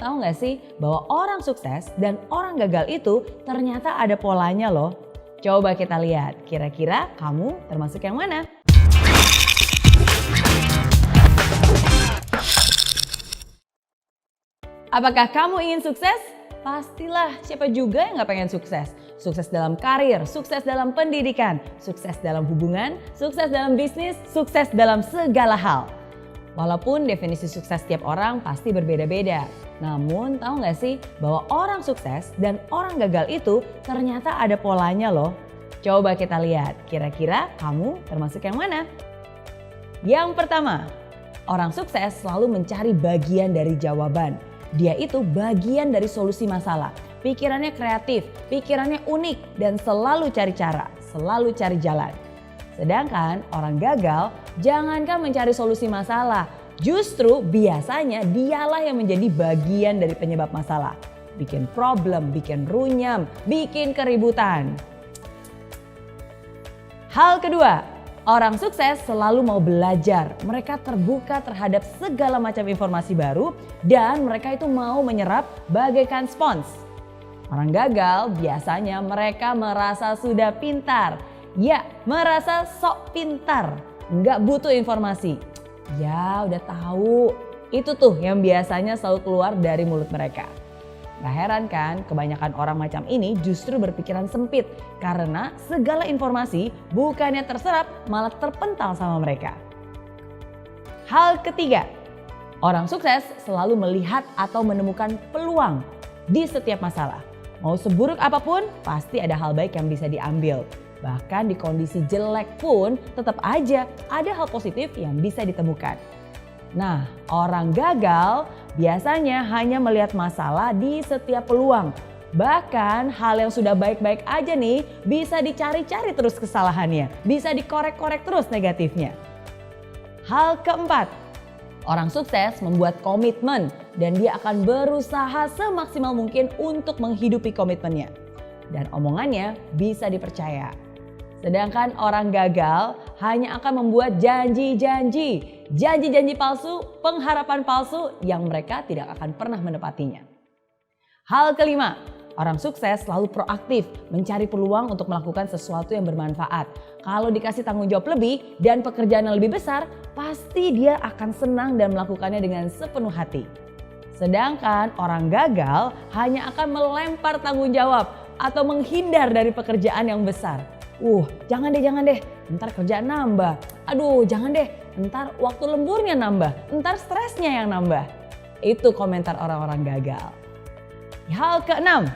tahu nggak sih bahwa orang sukses dan orang gagal itu ternyata ada polanya loh. Coba kita lihat, kira-kira kamu termasuk yang mana? Apakah kamu ingin sukses? Pastilah, siapa juga yang gak pengen sukses? Sukses dalam karir, sukses dalam pendidikan, sukses dalam hubungan, sukses dalam bisnis, sukses dalam segala hal. Walaupun definisi sukses setiap orang pasti berbeda-beda. Namun tahu gak sih bahwa orang sukses dan orang gagal itu ternyata ada polanya loh. Coba kita lihat, kira-kira kamu termasuk yang mana? Yang pertama, orang sukses selalu mencari bagian dari jawaban. Dia itu bagian dari solusi masalah. Pikirannya kreatif, pikirannya unik dan selalu cari cara, selalu cari jalan. Sedangkan orang gagal jangankan mencari solusi masalah, justru biasanya dialah yang menjadi bagian dari penyebab masalah. Bikin problem, bikin runyam, bikin keributan. Hal kedua, orang sukses selalu mau belajar. Mereka terbuka terhadap segala macam informasi baru dan mereka itu mau menyerap bagaikan spons. Orang gagal biasanya mereka merasa sudah pintar. Ya, merasa sok pintar. Nggak butuh informasi. Ya, udah tahu. Itu tuh yang biasanya selalu keluar dari mulut mereka. Gak heran kan, kebanyakan orang macam ini justru berpikiran sempit karena segala informasi bukannya terserap malah terpental sama mereka. Hal ketiga, orang sukses selalu melihat atau menemukan peluang di setiap masalah. Mau seburuk apapun pasti ada hal baik yang bisa diambil. Bahkan di kondisi jelek pun tetap aja ada hal positif yang bisa ditemukan. Nah, orang gagal biasanya hanya melihat masalah di setiap peluang. Bahkan hal yang sudah baik-baik aja nih bisa dicari-cari terus kesalahannya. Bisa dikorek-korek terus negatifnya. Hal keempat, orang sukses membuat komitmen dan dia akan berusaha semaksimal mungkin untuk menghidupi komitmennya. Dan omongannya bisa dipercaya. Sedangkan orang gagal hanya akan membuat janji-janji palsu, pengharapan palsu yang mereka tidak akan pernah menepatinya. Hal kelima, orang sukses selalu proaktif mencari peluang untuk melakukan sesuatu yang bermanfaat. Kalau dikasih tanggung jawab lebih dan pekerjaan yang lebih besar, pasti dia akan senang dan melakukannya dengan sepenuh hati. Sedangkan orang gagal hanya akan melempar tanggung jawab atau menghindar dari pekerjaan yang besar. Jangan deh, ntar kerjaan nambah. Aduh, jangan deh, ntar waktu lemburnya nambah, ntar stresnya yang nambah. Itu komentar orang-orang gagal. Hal keenam,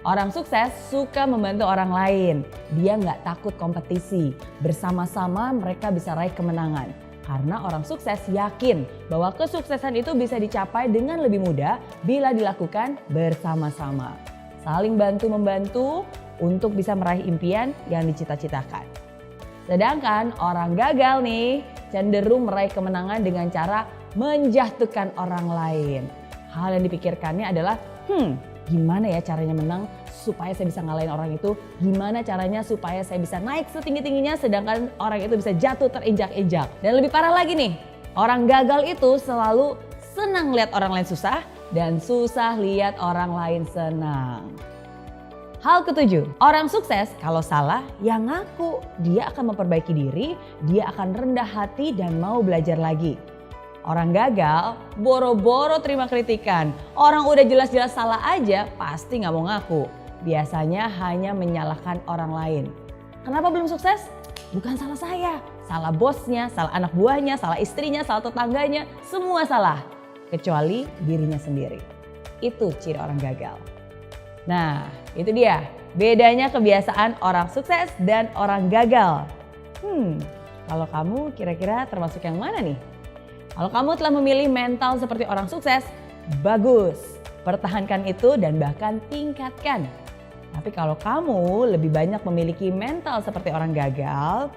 orang sukses suka membantu orang lain. Dia nggak takut kompetisi. Bersama-sama mereka bisa raih kemenangan. Karena orang sukses yakin bahwa kesuksesan itu bisa dicapai dengan lebih mudah bila dilakukan bersama-sama. Saling bantu-membantu untuk bisa meraih impian yang dicita-citakan. Sedangkan orang gagal nih cenderung meraih kemenangan dengan cara menjatuhkan orang lain. Hal yang dipikirkannya adalah, gimana ya caranya menang supaya saya bisa ngalahin orang itu? Gimana caranya supaya saya bisa naik setinggi-tingginya sedangkan orang itu bisa jatuh terinjak-injak? Dan lebih parah lagi nih, orang gagal itu selalu senang lihat orang lain susah dan susah lihat orang lain senang. Hal ketujuh, orang sukses kalau salah ya ngaku. Dia akan memperbaiki diri, dia akan rendah hati dan mau belajar lagi. Orang gagal boro-boro terima kritikan. Orang udah jelas-jelas salah aja pasti gak mau ngaku. Biasanya hanya menyalahkan orang lain. Kenapa belum sukses? Bukan salah saya. Salah bosnya, salah anak buahnya, salah istrinya, salah tetangganya. Semua salah. Kecuali dirinya sendiri. Itu ciri orang gagal. Nah, itu dia bedanya kebiasaan orang sukses dan orang gagal. Kalau kamu kira-kira termasuk yang mana nih? Kalau kamu telah memilih mental seperti orang sukses, bagus. Pertahankan itu dan bahkan tingkatkan. Tapi kalau kamu lebih banyak memiliki mental seperti orang gagal,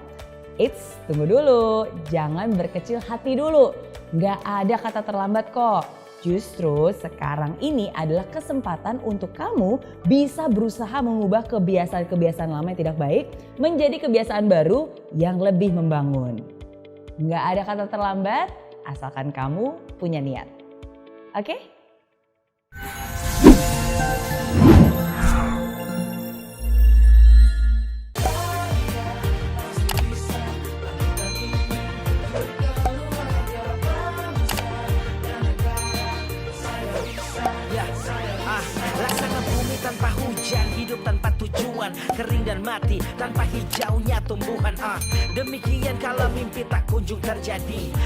tunggu dulu. Jangan berkecil hati dulu. Nggak ada kata terlambat kok. Justru sekarang ini adalah kesempatan untuk kamu bisa berusaha mengubah kebiasaan-kebiasaan lama yang tidak baik menjadi kebiasaan baru yang lebih membangun. Nggak ada kata terlambat asalkan kamu punya niat. Oke? hidup tanpa tujuan, kering dan mati tanpa hijaunya tumbuhan. Demikian kalau mimpi tak kunjung terjadi.